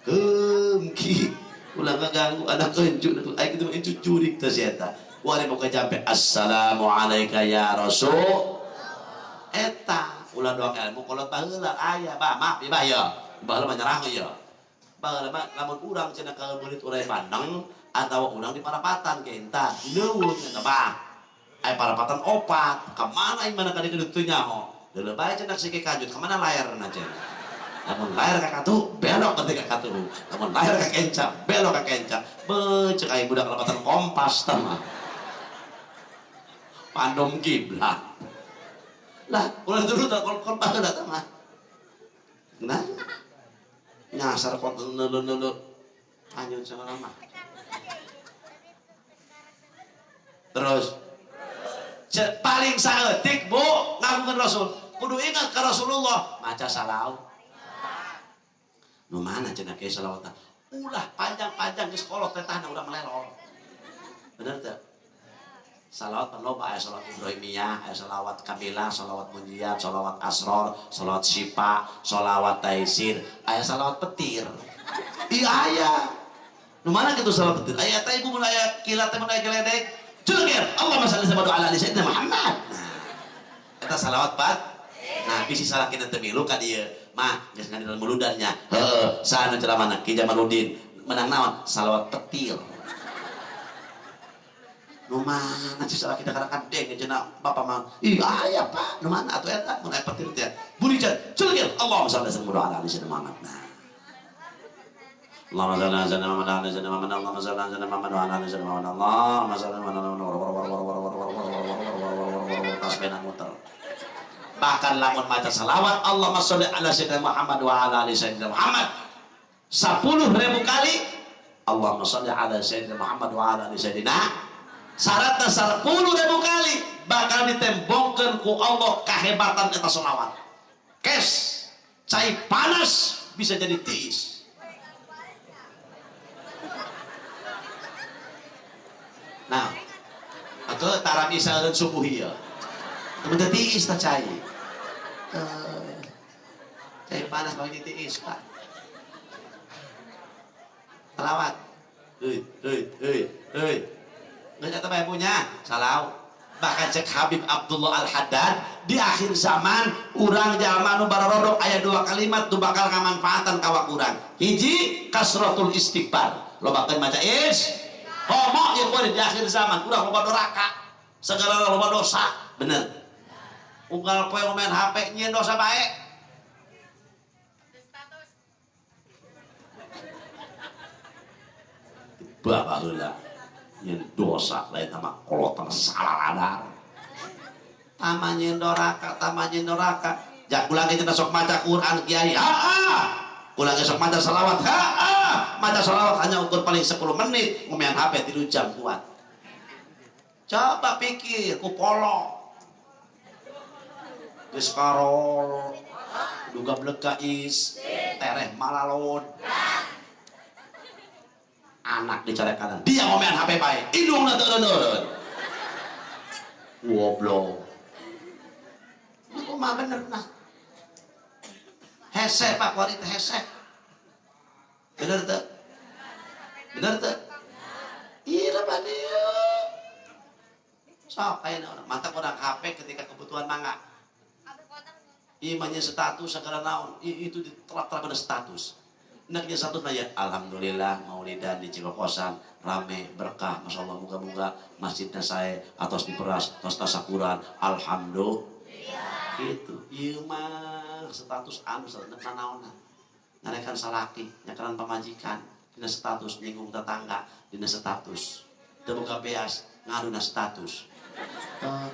kemki ulah ngaganggu anak encu ai kitu itu juri teh eta wari mau kajampe assalamualaikum ya rasul eta ulah doa ilmu kolot baheula aya bah maaf ya bah ya baheula mah nyerah ya baheula mah lamun urang cenah ka murid urang Bandung atawa urang di Parapatan ke entah leuweung eta bah ai Parapatan opat ka mana aing mana kali kedeut teu nyaho. Dulu bae cenah sike kajut kemana layarna cenah. Lamun layar ka katu belok ke ka katu. Lamun layar ka kenca belok ka kenca. Becek aing budak lepatan kompas tah mah. Pandom kiblat. Lah, ulah dulu tak kon baheula tah mah. Nah. Nyasar kok neuleuh anyun salah mah. Terus paling saeutik Bu ngagungkeun Rasul kudu ingat ka Rasulullah maca salawat nu mana cenah kieu salawatna ulah panjang-panjang geus kolot tetahna udah melelol bener teu salawat loba aya salawat Ibrahimiyah aya salawat Kamilah salawat Munjiyat salawat Asror salawat Syifa salawat Taisir aya salawat petir ieu aya nu mana kitu salawat petir aya teh ibu mun aya kilat teh mun aya geledek Jurgen, Allahumma shalli ala sayyidina Muhammad. Eta salawat pat. Nah, bisi salah kita temilu ka dieu. Mah, geus ngadiran muludannya. Heeh, saha nu ceramahna Ki Jamaluddin menang naon? Salawat petir. Nu mana sih salah kita karakan deng cenah Bapak mah. Ih, aya Pak. Nu mana atuh eta? Mun aya petir teh. Burijan, Jurgen, Allahumma shalli ala sayyidina Muhammad. Nah. Allahumma shalli ala sayyidina Muhammad wa ala sayyidina Muhammad Allahumma shalli ala sayyidina Muhammad wa ala sayyidina Muhammad Allahumma shalli ala sayyidina tasbihna muter. Bahkan lamun maca salawat Allahumma shalli ala sayyidina Muhammad wa ala sayyidina Muhammad 10.000 kali Allahumma shalli ala sayyidina Muhammad wa ala sayyidina syaratna 10.000 kali bakal ditembongkeun ku Allah kahebatan eta salawat. Kes cai panas bisa jadi tiis. Nah, atau tarab isya dan subuh ya. Temen tiis tak cai. Cai panas bagi tiis Pak. Salawat. Nggak nyata bae punya salau. Bahkan cek Habib Abdullah Al-Haddad di akhir zaman urang jalma nu bararodok aya 2 kalimat nu bakal ngamanfaatan kawak urang. Hiji kasratul istighfar. Lobakeun maca homo ya kuari di akhir zaman udah loba doraka segala loba dosa bener unggal poe main HP nyeun dosa bae bapak heula nyeun dosa lain sama kolotan salah ladar tama nyeun doraka jak ulang kita sok maca Quran kiai ulang sok maca salawat maca salawat hanya ukur paling 10 menit ngumean HP 3 jam kuat coba pikir ku polo geus karol duga bleg is tereh malalon anak di cara kanan dia ngomean HP baik hidungna teu eureun goblok kumaha bener nah hese Pak Wari teh hese bener teu iya bani sok ayeuna urang mantap urang HP ketika kebutuhan mangga imannya status segala naon itu diterap-terapkan status naknya status ya alhamdulillah maulidan di Cibokosan rame berkah Masya Allah moga-moga masjidnya saya atos diperas atos tasakuran alhamdulillah gitu ieu mah status anu saneutna naonna ngarekan salaki nyakaran pamajikan dina status nyinggung tetangga dina status teu boga beas ngaduna status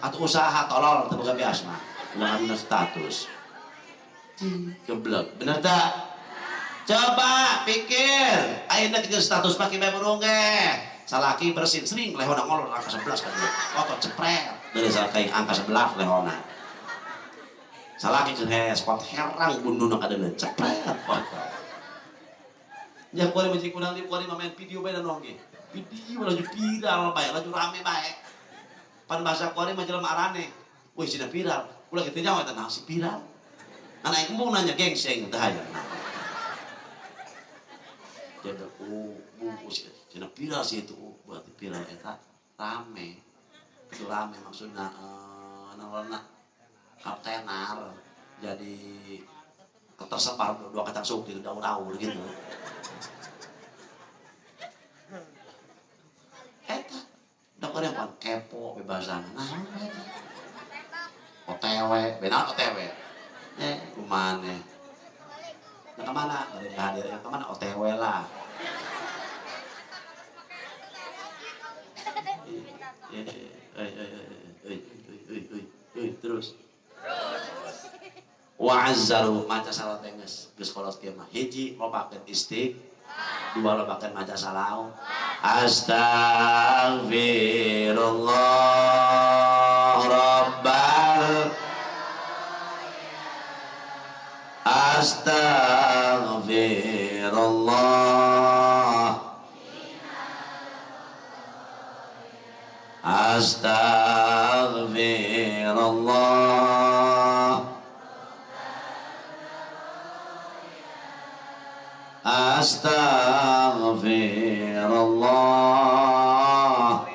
atau usaha tolol teu boga beas mah ngaduna status geblek bener tak coba pikir ayeuna kieu status pake bae burung ge salaki bersin sering lehona ngolor angka 11 kan otot cepret dari salaki angka 11 lehona salaki geus spot herang bunduna kadeuneun cepret otot nya kuari meucik urang di kuari main video bae dan nongge video laju viral bae laju rame bae pan bahasa kuari mah jelema arane wih cenah viral ulah kitu nya eta naon si viral anak embung nanya gengseng teh aya jadi bungkus cenah viral sih itu berarti viral eta rame itu rame maksudna naonna kaptenar jadi tersebar dua kacang sup di daun-daun gitu eta udah kau yang kepo bebasan nah OTW benar OTW kumane nah kemana dari hadir yang kemana OTW lah terus wa'azzaru maca salat geus kolot kieu mah hiji lobakeun istiq dua lobakeun maca salau astagfirullah rabbal astagfirullah astagfirullah astagfirullah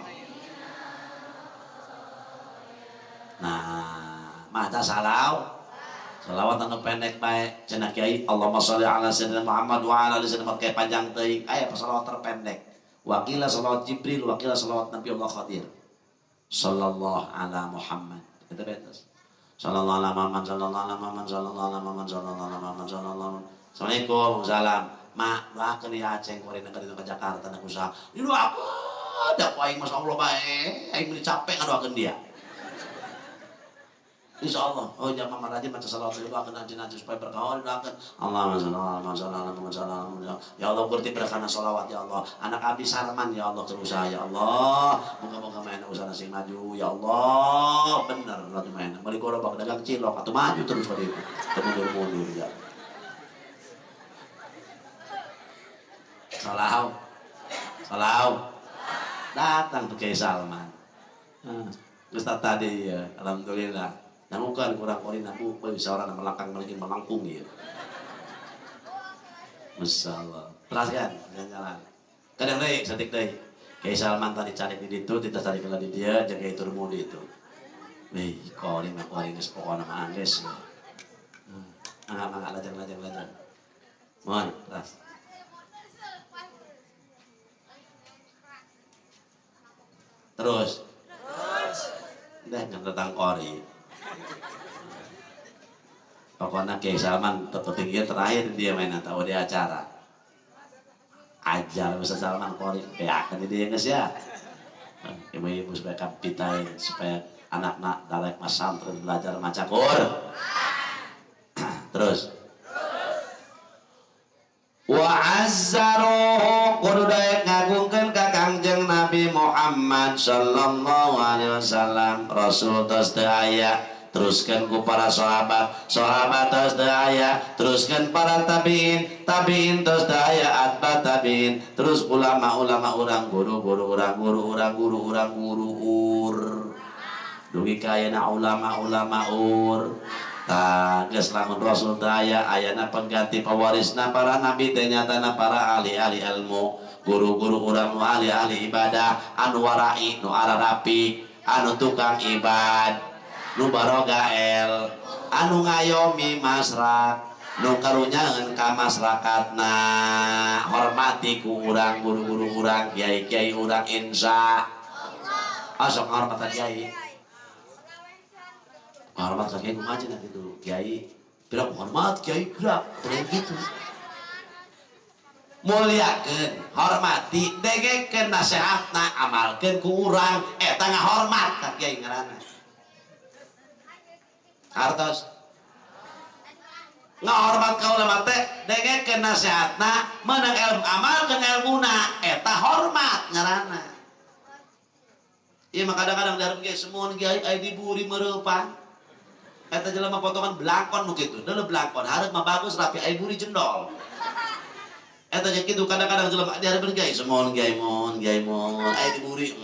nah maca salau salawat anu pendek bae cenah kiai Allahumma sholli ala sayyidina Muhammad wa ala ali sayyidina Muhammad panjang teuing aya salawat terpendek wakila salawat Jibril wakila salawat Nabi Allah Khadir sallallahu ala Muhammad itu betul sallallahu ala Muhammad sallallahu ala Muhammad sallallahu ala Muhammad sallallahu ala Muhammad sallallahu Assalamualaikum salam mak doakeun ya Aceng kuring ka ditu ka Jakarta na usaha di doakeun da ku aing masyaallah bae aing meni capek ngadoakeun dia insyaallah oh jamaah rajin baca salawat itu akan nanti supaya berkah doakeun Allahumma shalli ala Muhammad ya Allah berarti berkahna salawat ya Allah anak abdi Sarman ya Allah berusaha ya Allah moga-moga main usaha sing maju ya Allah bener lah main bari gorobak dagang cilok atuh maju terus ka dieu teu mundur ya salau datang ke Kiai Salman Ustaz tadi ya alhamdulillah namun kan kurang kori nabu bisa orang melangkang melangkung ya Masya Allah perhatian jalan kadang deh setik deh Kiai Salman tadi cari di itu kita cari kala di dia jaga itu rumudi itu nih kori mah kori nges pokoknya mah angges angga lajang mohon terus dah yang tentang kori pokoknya Kiai Salman tertinggi terakhir dia main atau di acara ajar Ustaz Salman kori kayak akan dia nges ya ibu-ibu supaya kapitain supaya anak-anak dalek mas santri belajar maca Qur'an terus wa azzaruhu kudu daek ngagungkeun ka Kangjeng Nabi Muhammad sallallahu alaihi wasallam rasul tos teu aya teruskan ku para sahabat tos daya, teruskan para tabiin tos daya atba tabiin, terus ulama orang guru dugi kayana ulama ur geus lamun Rasul daya ayana pengganti pewarisna para nabi ternyata para ahli ilmu, guru-guru urang nu ahli ibadah, anu warai nu ararapi, anu tukang ibad, nu barogael, anu ngayomi masrak, nu karunyaeun ka masyarakatna, hormati ku urang guru-guru urang, kiai-kiai urang insya sok hormat kiai. Hormat kiai kumaha cenah kitu kiai, pira hormat kiai pira gitu. Muliakeun, hormati, dengekeun nasihatna, amalkeun ku urang, eta ngahormat ka kiai ngaranna. Hartos ngahormat ka ulama teh dengekeun nasihatna, meunang ilmu amalkeun ilmuna, eta hormat ngaranna. Ieu mah kadang-kadang dalam kiai semuanya kiai aya diburi meureupang. Eta jelema potongan belangkon nu kitu, deuleu belangkon, hareup mah bagus rapi aya buri jendol. Eta nya kitu kadang-kadang jelema dihareupeun kiai semohon kiai mon aya diburi.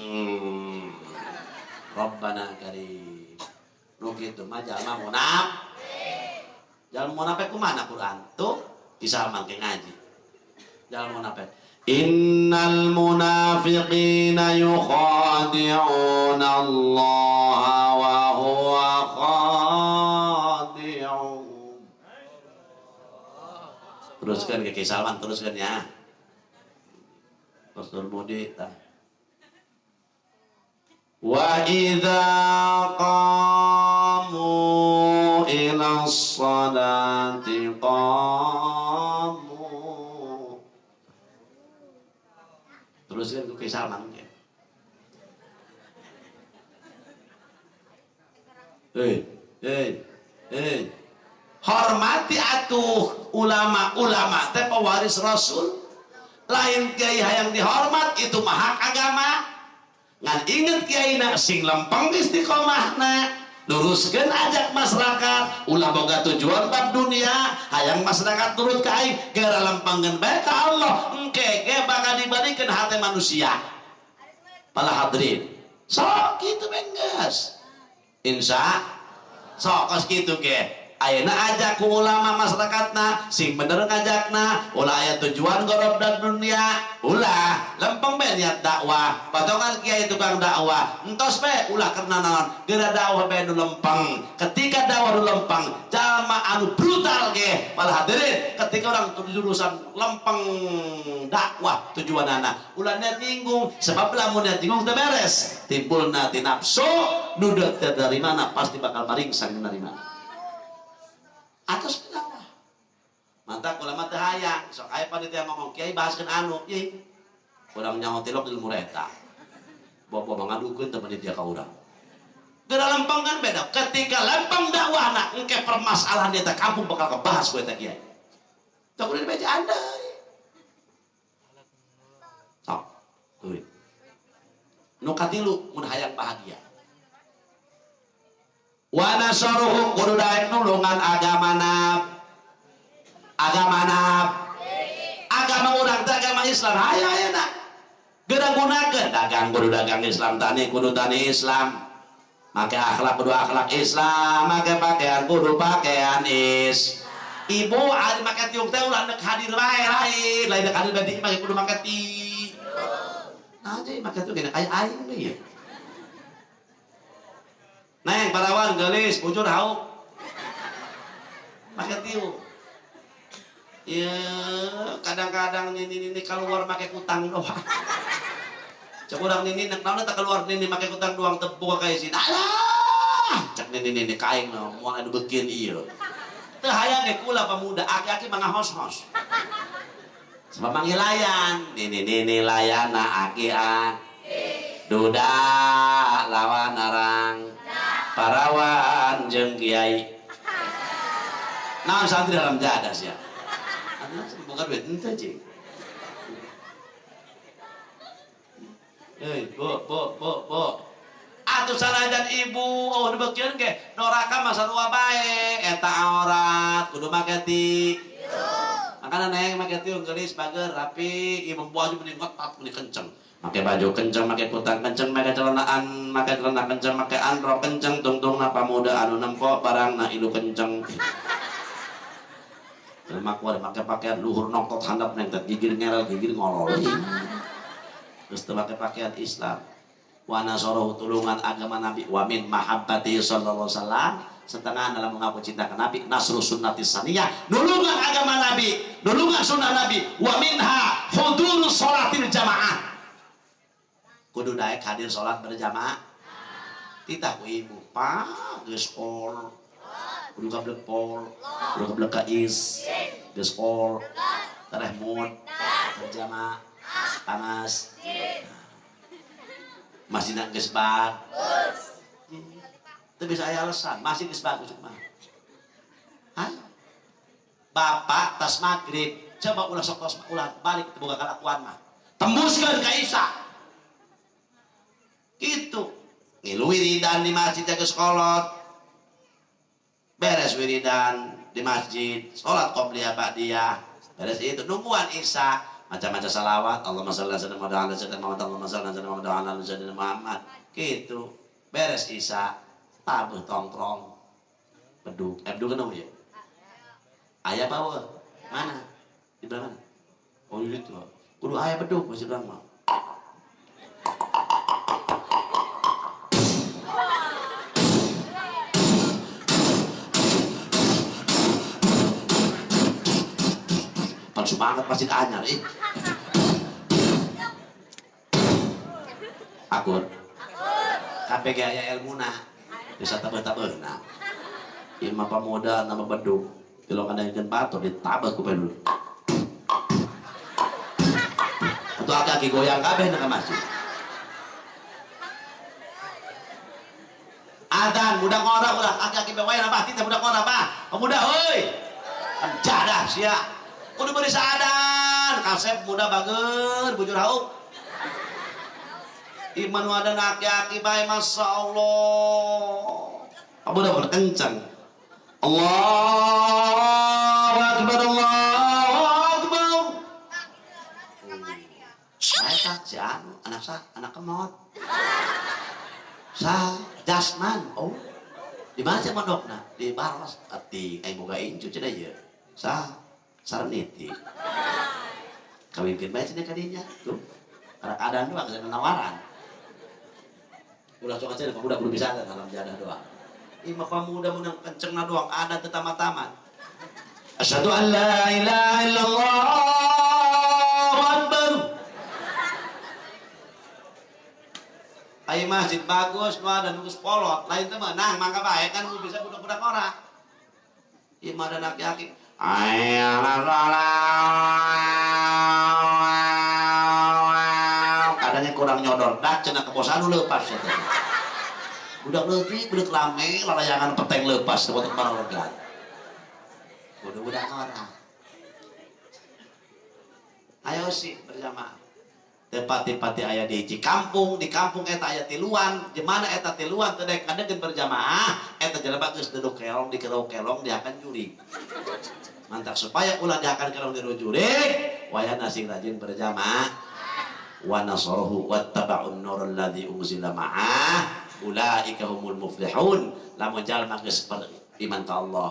Rabbana karim. Nu kitu mah jalma munaf. Jalma munafik kumaha Quran? Tuh bisa mangke ngaji. Jalma munafik. Innal munafiqina yukhadi'una Allah wa huwa khadi'un. Teruskan ke Salman, teruskan ya. Pastor Budi. Wa idza qamu ila sholati qamu. Teruskan ke Salman ya. Hormati atuh ulama teh pewaris Rasul. Lain kiai hayang dihormat itu mah hak agama. Ngan inget kiaina sing lempeng istiqomahna, luruskeun ajak masyarakat, ulah boga tujuan bab dunia, hayang masyarakat turut ka aing, geura lempengkeun bae ka Allah, engke ge bakal dibalikeun hate manusia. Para hadirin, sok kitu beenggeus. Insya sok kos kitu ge. Ayeuna ajak ku ulama masyarakatna sing bener ngajakna ulah aya tujuan gorob dan dunia, ulah lempeng be niat dakwah potongan kiai tukang dakwah entos be ulah karena naon geura dakwah be nu lempeng. Ketika dakwah nu lempeng jalma anu brutal ge malah hadirin ketika orang jurusan lempeng dakwah tujuanana ulah niat nyinggung sebab lamun niat nyinggung teu beres timbulna ti nafsu nu dari mana pasti bakal maringsang dari mana atas dakwah. Mantap ulama teh hayang sok aya panitia ngomong kiai bahaskeun anu ieu urang nyaho tilok di ilmu eta bobo ngadukeun teh panitia ka urang geura lempeng kan beda ketika lempeng dakwahna engke permasalahan di eta kampung bakal kebahas ku eta kiai tak udah dibaca andai sok tuh nu katilu mun hayang bahagia wa nasaruhu kudu daek nulungan agama urang teh agama Islam hayana geura gunakeun dagang kudu dagang Islam, tani kudu tani Islam, make akhlak kudu akhlak Islam, make pakaian kudu pakaian ibu ari make tiung teh ulah neuk hadir wae lain neuk hadir badi make kudu make ti aja make tiung gini aya aing we. Neng parawan gelis bujur hauk pakai tiu ya kadang-kadang nini keluar pakai kutang doang cek urang nini nek naon tak keluar nini pakai kutang doang tepung kayak sini alah cek nini kain mah moal anu beukeun ieu teu hayang ge kula pemuda aki-aki mah ngahos-hos sebab mangilayan nini layana aki duda lawan arang parawan jeung kiai naon santri dalam jadas ya bukan duit ente cing bo atuh sanajan ibu oh dibeukeun ge doraka mah sarua bae eta aurat kudu make ti makana neng make ti geulis bager rapi ieu membuah meni ngotot meni kenceng make baju kenceng make kutang kenceng make celana kenceng make androk kenceng tungtungna pamuda anu nempo barangna ilu kenceng lemak wae make pakaian luhur nongtot handap neng teh gigir ngerel gigir ngolol terus teu make pakaian Islam wa nasarahu tulungan agama Nabi wa min mahabbati sallallahu alaihi wasallam setengah dalam mengaku cinta ke Nabi nasru sunnati saniyah nulungan agama Nabi nulungan sunnah Nabi wa minha hudur sholatil jamaah kudu daek hadir salat berjamaah titah ku ibu pa geus pol kudu kablek pol kudu kablek kais geus pol tareh mut berjamaah panas masih nak geus bagus teu bisa aya alasan masih geus bagus mah bapak tas magrib coba ulah sok ulah balik teu boga kalakuan mah tembuskeun ka Isya gitu ngilu wiridan di masjid geus kolot beres wiridan di masjid salat qobliyah ba'diyah beres itu nungguan Isya macam-macam salawat Allahumma shalli ala sayyidina Muhammad Allahumma shalli ala sayyidina Muhammad wa ala sayyidina Muhammad gitu beres Isya tabuh tongkrong beduk beduk kenapa ya aya bawa mana di belah mana oh itu kudu aya beduk masih bilang mah palsu banget masjid anyar akur KPG aya ilmuna bisa tabeh-tabehna ieu mah pamuda nama bedug tilong kadaengkeun batur ditabeh ku pedul atuh kaki goyang kabeh na ka masjid adzan budak ngora ulah kaki bae nambah teh budak ngora bah pemuda heuy jadah sia kudu beri saadan kasep muda bager bujur hauk iman wadah aki-aki bae masya Allah apa udah berkencang Allahu Akbar saya saja anak kemot sah jasman oh di mana sih pondokna di Baros ati ai boga incu cenah ieu sah sarniti kawin bae cenah kadinya tuh ada doang ada nawaran ulah coba aja pemuda belum bisa dalam jadah doang imam pemuda menang kencengna doang ada tetama-taman asyhadu an la ilaha illallah akbar ai masjid bagus nu ada nunggu polot lain teh menang mangga bae kan bisa budak-budak ora imam dan aki-aki kadangnya kurang nyodor dak cenah keposan nu leupas eta budak leutik budak lame lalayangan peteng leupas teu boten marorgan budak orang ayo sih berjamaah tepati-pati aya di hiji kampung di kampung eta aya tiluan di mana eta tiluan teu daek kadeukeun berjamaah eta jelema geus duduk kelong di kelong diakan jurig mantap supaya ulah diakan kelong di jurig wayahna sing rajin berjamaah wa nasarahu wattaba'un nurul ladzi unzila ma'ah ulaika humul muflihun lamun jalma geus iman ka Allah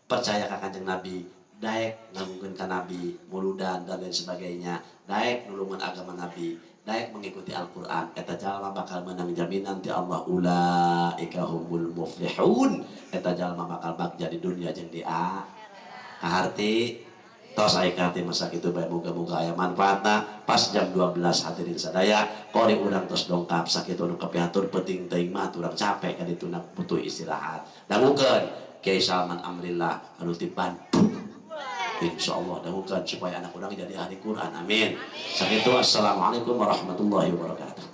percaya ka Kanjeng Nabi daek ngagungkeun ka Nabi muludan dan lain sebagainya daek nulungan agama Nabi daek mengikuti Al-Qur'an eta jalma bakal menang jaminan ti Allah ulaika humul muflihun eta jalma bakal bagja di dunia jeung di akhirat kaharti tos aya kahati masa kitu bae muga-muga aya manfaatna pas jam 12 hadirin sadaya kori urang tos dongkap sakitu nu kepiatur penting teuing mah urang capek ka ditu butuh istirahat dangukeun Kiai Salman Amrillah anu ti Bandung insyaallah dangukeun supaya anak urang jadi ahli Quran amin sakitu assalamualaikum warahmatullahi wabarakatuh